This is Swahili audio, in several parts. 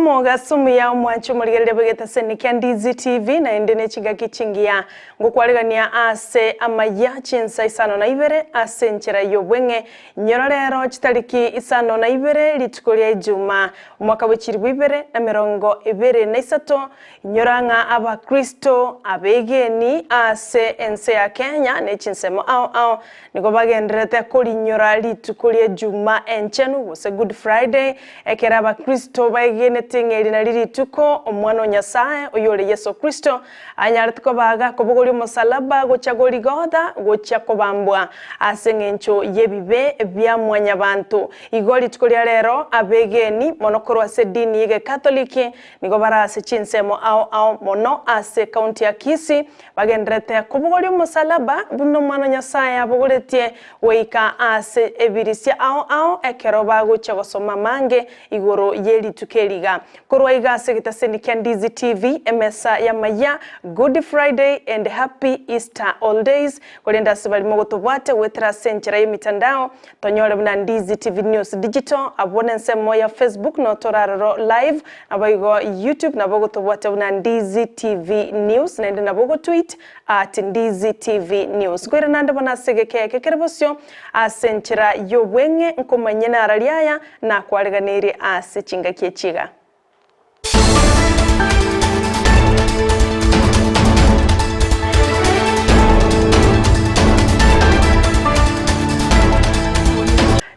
Omoga sumu ya mwancho muligerere bwegeta senikia Ndizi TV na endene chiga kichingia ngukwaligania ase Amayia Chinsa Isano na Ibere ase nchera yobwenge nyororero chitariki Isano na Ibere litukolia Ijuma umwaka w'ekiribu 2023 nyoranga abakristo abegeni ase ense ya Kenya ne chinsemo ao niko bagenderete kolinyora litukolia Ijuma enchenu was a Good Friday ekera abakristo bagene tingeri na lirituko omwana Nyasaye oyole Yesu Kristo anyarituko baga kobogoli musalaba gochagoli goda gochakobambwa asengencho yebibe bya mwanya bantu igoli tukolia lero abegeni monokoro ase dini yege Katoliki niko barase chinsemo ao mono ase county ya Kisii bagendrete kobogoli musalaba buno mwana Nyasaye abogoletie weika ase ebirisia ao ekero bagochagosoma mange igoro yeli tukeliga korwa igase gitasendikia Ndizi TV emesa ya Maya Good Friday and Happy Easter all days kolenda sibali mogotobwate wetra senchera yemitandao tonyole buna Ndizi TV News Digital abone nsemo ya Facebook no toraro live abayigo YouTube nabogotobwate buna Ndizi TV News na ndina bogo tweet at Ndizi TV News kwera nande bana segeke kekerebosyo asenchera yobwenge nkomanyena araliaya na kwaleganeri ase chinga kiechiga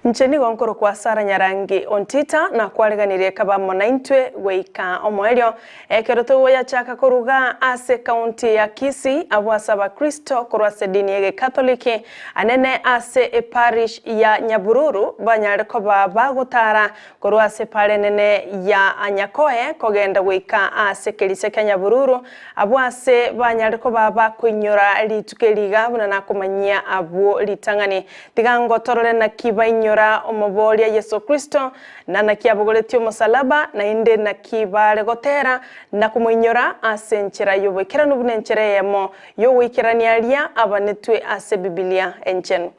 Ncheni gonkoro kwa Sara Nyarangi Ontita na kwaleganire kaba monaintwe weika omwelio ekeroto ya chaka koruga ase county ya Kisii abwasaba Kristo korwase dini yege Katoliki anene ase parish ya Nyabururu banyareko bagotara korwase pale nene ya Anyakoe kogenda weika ase kelise ka Nyabururu abwase banyareko bakunyora litukeliga buna nakomanyia abo litangani tigango torole na kibainyo omobolia Yesu Kristo na nakiabogoletio musalaba na inde nakibale gotera na kumuinyora ase nchera yobekera nubunenchera yemo yo wikirani alia abanetwe ase Biblia enchenu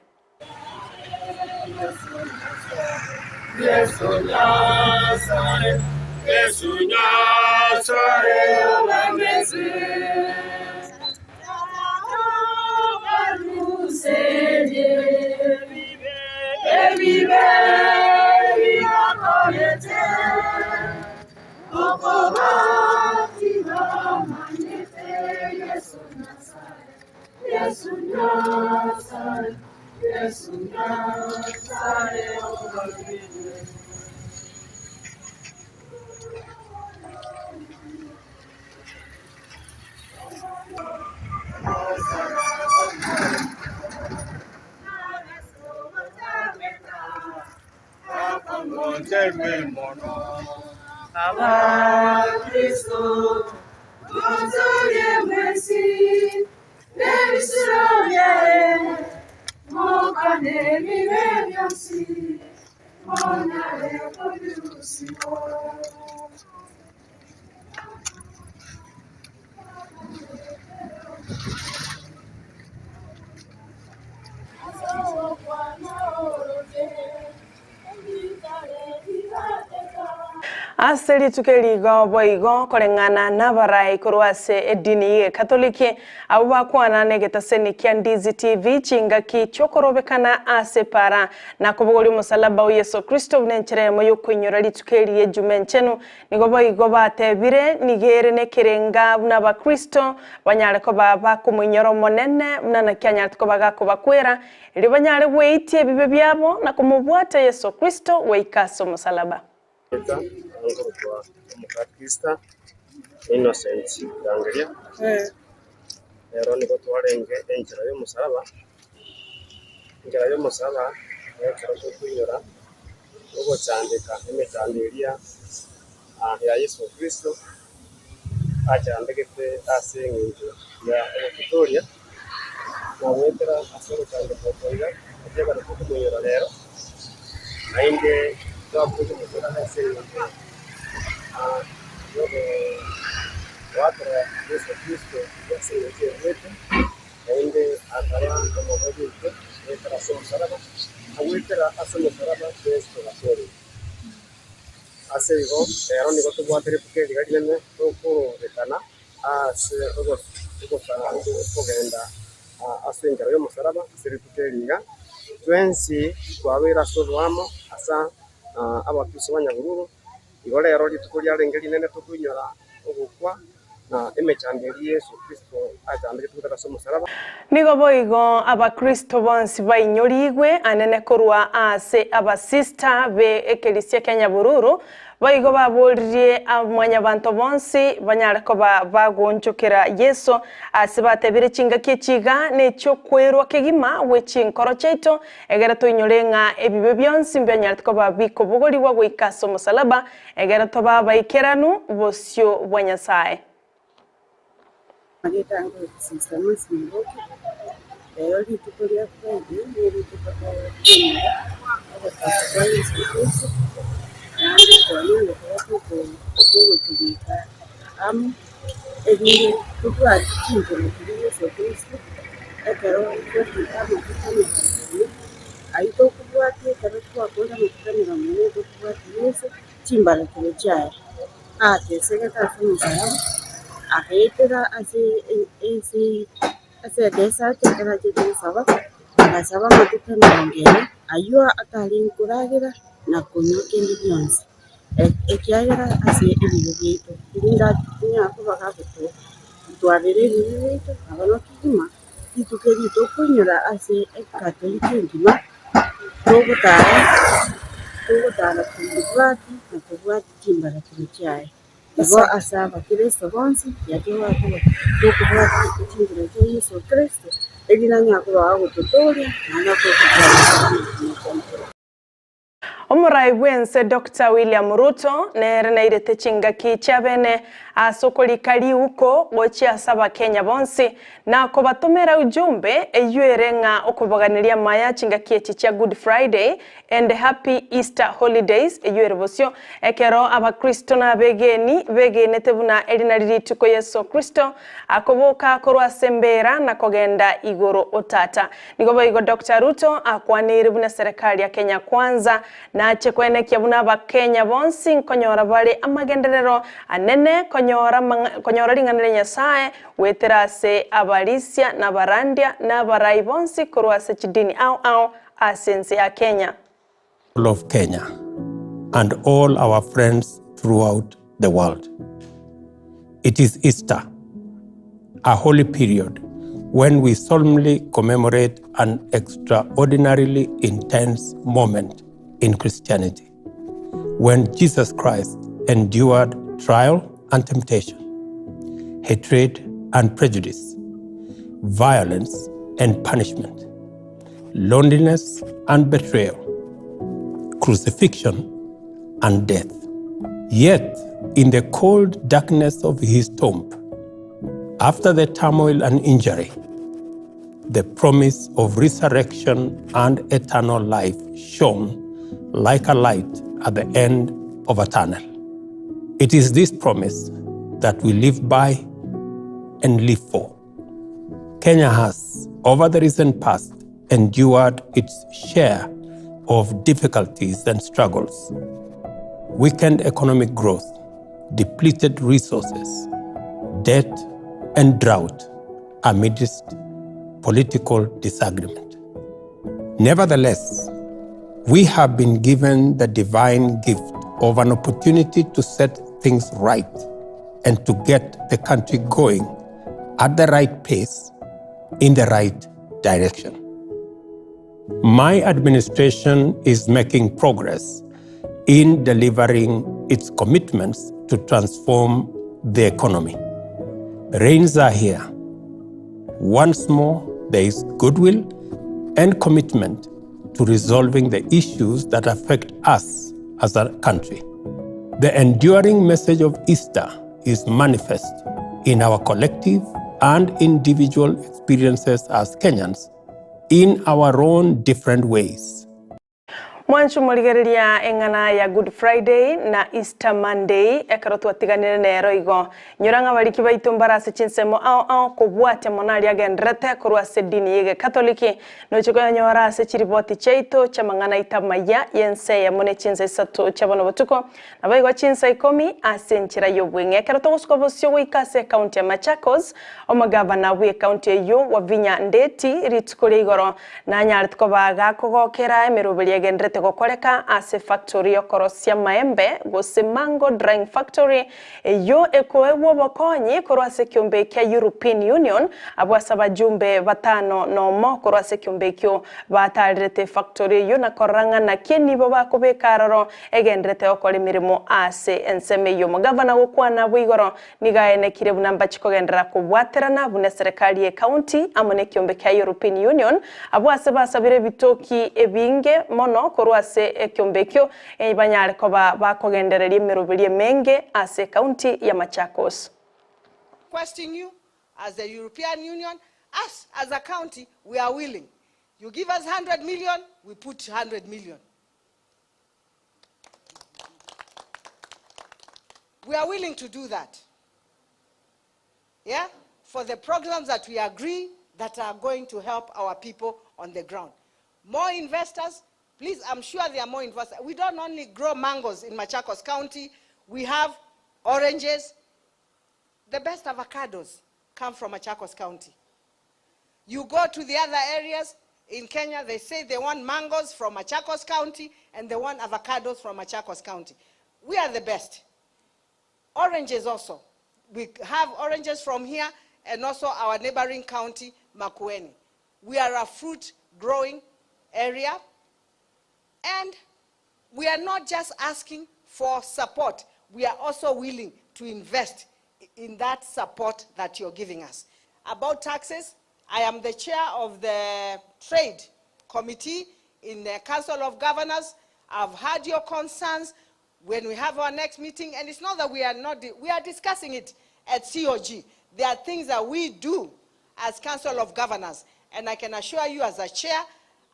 Yesu Nyasaye Yesu Nyasaye obameze Ibere akoyete okobati bamanete Yesu Nyasaye Yesu Nyasaye Yesu Nyasaye obameze Monte mono Ava Cristo Monte Messi Nevisroye Mokane Mirenyosi Monare Kodusi Aseli tukeligo boigo kolengana nabarai korwase edini ye Katoliki abuba kwana negeta senikia Ndizi TV chinga kichokorobekana ase para na kubogoli musalaba wa Yesu Kristo bnenchere moyo kwinyora litukeli ye jumenchenu nigo boigo batebire nigere nekerenga buna ba Kristo banyale ko baba kumunyoro monene mnana kyanya tuko bagako bakwera ili banyale weitie bibe byabo na kumubwata Yesu Kristo weikaso musalaba kwa Mukristo innocent yangeria rero niko twarenge enjira yo musaba ekero kunyura ugo cyandika imetandiria ya Yesu Kristo achandegete asenginjo ya Victoria na wetera asoro cyandika koira atega kunyura rero ainde twabuze mukora asenginjo watu wa Yesu Kristo yasengeje wetu ainde akara kama hoje etara somo saraba awetera asomo saraba Kristo asori asego rero niko tubwatere tukeri gajene tukurekana ase kugenda asengero y'umusaraba siri tukeriga twensi twabera sorwamo asa abakristo banyagururu igo rero litukuri arengeri nene tukunyora ogukwa na emechambiri Yesu Kristo ajambire tukutaka somusaraba nigo boigo abakristo bonsi bainyorigwe anene korwa ase abasista be ekelisia Kenya bururu boigo baburirie amwanya bantu bonsi banyara ko bagonjokera Yesu ase batebire chinga kichiga necho kwerwa kegima wechinkoro cheito egera toinyorenga ebibe byonsi mbanyara ko babiko bugori wa gwikaso musalaba egera to babaikeranu bosyo bwanyasaye Tangu sasa msimuke leo litukolia kweli ili tupate kwa Yesu kwa nini kwa kutumika ili tupate kintu na Yesu Kristo akaro kwa kitabu kitabu aito kubwate kwa kwenda mkutano na Mungu kwa Yesu chimbala kilechaye teseka tafuza ahitera ase desa tekera saba basaba matuka mangere ayua atalinkuragira na kunyoke ndiyonse ekiagera ase ebibito linda nya kubaga kuto twabere bibito abano kima itukeri tokunyura ase ekatoliki ndima togutara kubwati na kubwati chimbara kichaye Igo asaba Kristo bonsi yakiwa kuba dokubwa kutingira cyo Yesu Kristo egina nyakuro aho tutoria nako kujya Omurai bwense Dr. William Ruto nerenaire techinga kichabene asokoli kali uko gochi asaba Kenya bonsi na ko batomera ujumbe eyuerenga okubaganiria maya chinga kiechi cha Good Friday and Happy Easter Holidays eyuerebosyo ekero abakristo na begene tebuna elinaliri tuko Yesu Kristo akoboka korwa sembera na kogenda igoro otata nigoba igo Dr. Ruto akwanire buna serikali ya Kenya kwanza na chekwene kyabuna abakenya bonsi nkonyora bali amagenderero anene konyora linganire Nyasaye weterase abalisia na barandia na barai bonsi korwase chidini au asense ya Kenya. All of Kenya and all our friends throughout the world. It is Easter, a holy period when we solemnly commemorate an extraordinarily intense moment in Christianity, when Jesus Christ endured trial and temptation, hatred and prejudice, violence and punishment, loneliness and betrayal, crucifixion and death. Yet, in the cold darkness of his tomb, after the turmoil and injury, the promise of resurrection and eternal life shone like a light at the end of a tunnel. It is this promise that we live by and live for. Kenya has, over the recent past, endured its share of difficulties and struggles. Weakened economic growth, depleted resources, debt, and drought amidst political disagreement. Nevertheless, we have been given the divine gift of an opportunity to set things right and to get the country going at the right pace, in the right direction. My administration is making progress in delivering its commitments to transform the economy. Rains are here. Once more, there is goodwill and commitment to resolving the issues that affect us as a country. The enduring message of Easter is manifest in our collective and individual experiences as Kenyans in our own different ways. Mwanchu muligereria engana ya Good Friday na Easter Monday ekaro twatiganire nero igo nyuranga bariki baitu mbarase chinsemo ao kubwate monali agendrete kurwase dini yege katoliki no chiko nyorase chiriboti chaito chamangana itamaya yense ya mone chinsa isatu chabono botuko nabaigo chinsa 10 asenchira yobwenge ekaro togusukobosyo wikase county ya Machakos omagavana we county yo wavinya ndeti ritukuri igoro na nyartko baga kogokera emerubiri agendrete gokoreka ase factory yokorosia maembe Gusii mango drying factory yo ekoewo bokonyi korwase kiombe kya European Union abwasaba jumbe batano nomo korwase kiombe kyo batalirete factory yo nakoranga na kieni bo bakobekararo egendrete okore mirimo ase enseme yo mugavana gokwana bwigoro nigaene kirebu namba chikogendera kubwaterana bune serikali ye county amone kiombe kya European Union abwase basabire bitoki ebinge mono korwase ekyombekyo banyare ko bakogendereria mirubiri menge ase county ya Machakos. Requesting you as the European Union, us as a county, we are willing. You give us 100 million, we put 100 million. We are willing to do that. Yeah? For the programs that we agree that are going to help our people on the ground. More investors, please, I'm sure there are more investors. We don't only grow mangoes in Machakos County, we have oranges. The best avocados come from Machakos County. You go to the other areas in Kenya, they say they want mangoes from Machakos County and they want avocados from Machakos County. We are the best. Oranges also. We have oranges from here and also our neighboring county, Makueni. We are a fruit growing area, and we are not just asking for support, we are also willing to invest in that support that you're giving us. About taxes, I am the chair of the trade committee in the Council of Governors. I've heard your concerns when we have our next meeting, and it's not that we are discussing it at COG. There are things that we do as Council of Governors, and I can assure you as a chair,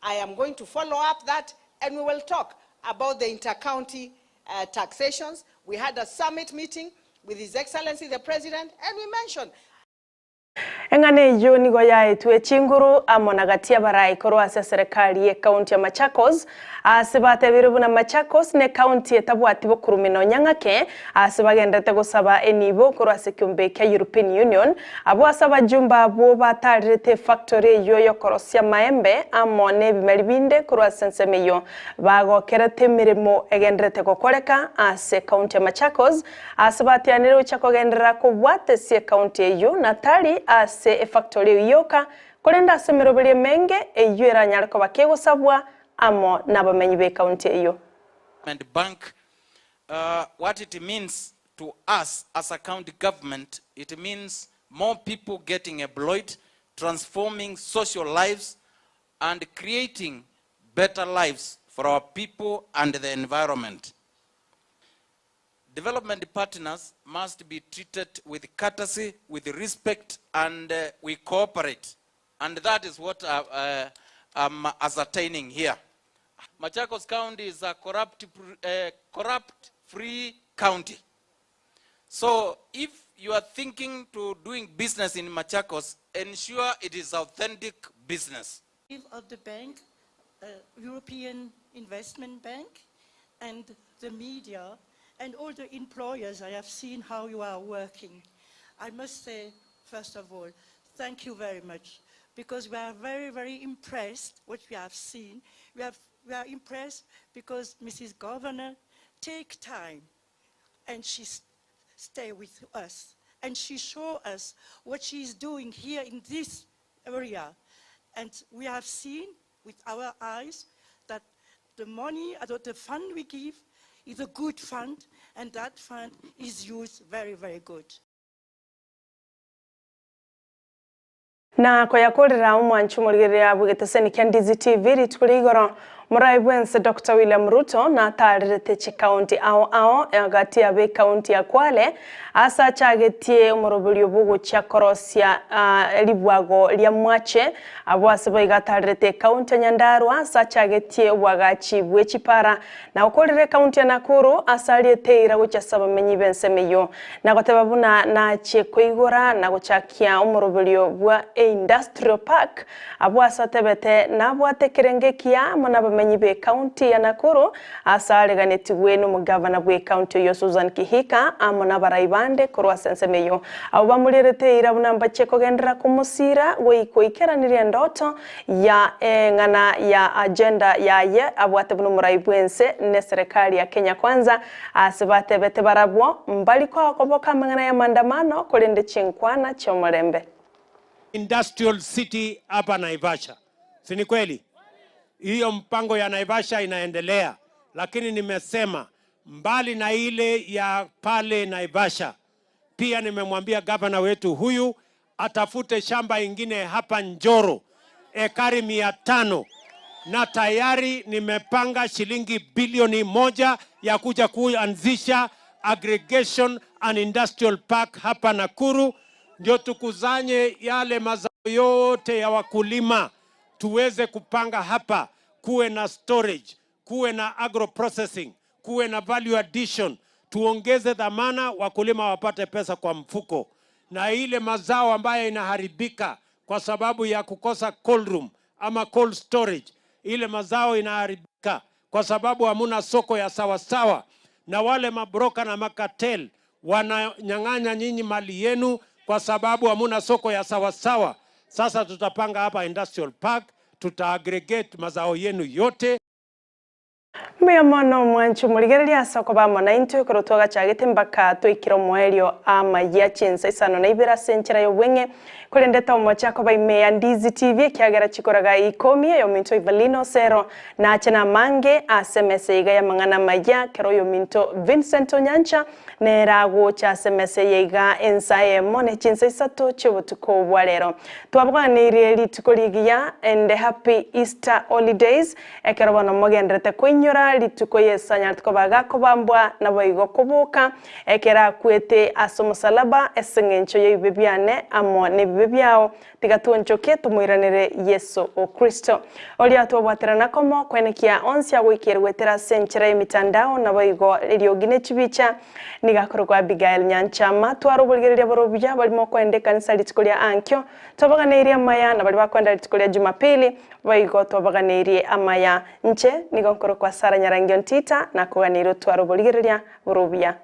I am going to follow up that, and we will talk about the inter-county taxations. We had a summit meeting with His Excellency the President, and we mentioned engane yo nigo yaetu echinguru amonagatia barai korwase serikali ye county ya Machakos asibate birubuna Machakos ne county etabwati bokurumino nyangake asibagendete gusaba enibo korwase kiombe kya European Union abo asaba jumba abo batarete factory yo yokorosia maembe amone bimeribinde korwase nsemeyo bagokerete mirimo egendrete gokoreka ase county ya Machakos asibate anero chakogendera kubwate sie county yo natali ase factory yoka kolenda semerobere menge eyera nyarko bakegosabwa amo nabamenyi be county eyo. And bank, what it means to us as a county government, it means more people getting employed, transforming social lives and creating better lives for our people and the environment. Development partners must be treated with courtesy, with respect, and we cooperate. And that is what I'm ascertaining here. Machakos County is a corrupt-free county. So if you are thinking to doing business in Machakos, ensure it is authentic business. Of the bank, European Investment Bank, and the media, and all the employers, I have seen how you are working. I must say, first of all, thank you very much, because we are very, very impressed what we have seen. We are impressed because Mrs. Governor take time and she stay with us and she show us what she is doing here in this area. And we have seen with our eyes that the money, the fund we give is a good fund, and that fund is used very, very good. Na kwa yakorera umwanchu muligerea bugete seni kya Ndizi TV ritukuri igoro Muraibwense Dr. William Ruto na tarirete county ao agati abe county ya Kwale asa chagetie umurubulyo bugu cha korosia libwago lya mwache abwase baigatarete county Nyandarua asa chagetie wagachi bwechipara na ukolere county ya Nakuru asa lieteira gucha sabamenyi bensemeyo na gotebabuna na chekoigora na guchakia umurubulyo bwa industrial park abwasa tebete na bwatekerengekia mona Ibere County ya Nakuru asaleganetiwe n'umugavana bwe county yo Susan Kihika amona baraibande kurwa sensemeyo abo bamulirete irabunamba cheko gendera kumusira goiko ikeranire ndoto ya ngana ya agenda yaye abwate buno muraibwense ne serikali ya Kenya kwanza asibate bete barabwo mbali kwa koboka mangana ya maandamano kolende chinkwana cha Murembe Industrial City hapa Naivasha. Si ni kweli? Hiyo mpango ya Naivasha inaendelea, lakini nimesema mbali na ile ya pale Naivasha, pia nimemwambia gavana wetu huyu atafute shamba ingine hapa Njoro ekari 500 na tayari nimepanga shilingi bilioni 1 ya kuja kuanzisha aggregation and industrial park hapa Nakuru, ndio tukuzanye yale mazao yote ya wakulima tuweze kupanga hapa, kuwe na storage, kuwe na agro processing, kuwe na value addition, tuongeze dhamana, wakulima wapate pesa kwa mfuko, na ile mazao ambayo inaharibika kwa sababu ya kukosa cold room ama cold storage, ile mazao inaharibika kwa sababu hamuna soko ya sawasawa, na wale mabroka na makatel wananyang'anya nyinyi mali yenu kwa sababu hamuna soko ya sawasawa. Sasa tutapanga hapa industrial park, tuta-aggregate mazao yenu yote. Miyamono mwanchu muligerelia soko ba mona into kurotoga chagete mbaka twikiro mwerio Amayia Chinsa Isano na Ibere senchera yo bwenge kulendeta omochako ba Imeya Ndizi TV kyagera chikoraga ikomie yo minto Ivalino Sero na achana mange asemese iga ya mangana Maya kero yo minto Vincent Onyancha nerago cha semese iga ensaye mone Chinsa Isato chibutuko bwalero twabwanire litukoligia and happy Easter holidays ekero bana mogendrete kwinyura lituko yesanya tukobaga kobambwa na boigo kubuka ekera kwete asomusalaba esengencho yebibiane amo ne bibiao tigatunchoke tumuiranire Yesu o Kristo oli atobwaterana komo kwenekia onsia wikirwetera senchera emitandao na boigo eliogine chibicha nigakorwa Abigail Nyanchama twarubulgerere borobya balimo kwende kanisa litukolia ankyo tobaganeirie Amaya na bali bakwenda litukolia Jumapili boigo tobaganeirie Amaya nche nigonkoro kwa Nyarangi Ontita na kuganiro twarubulgerere borobya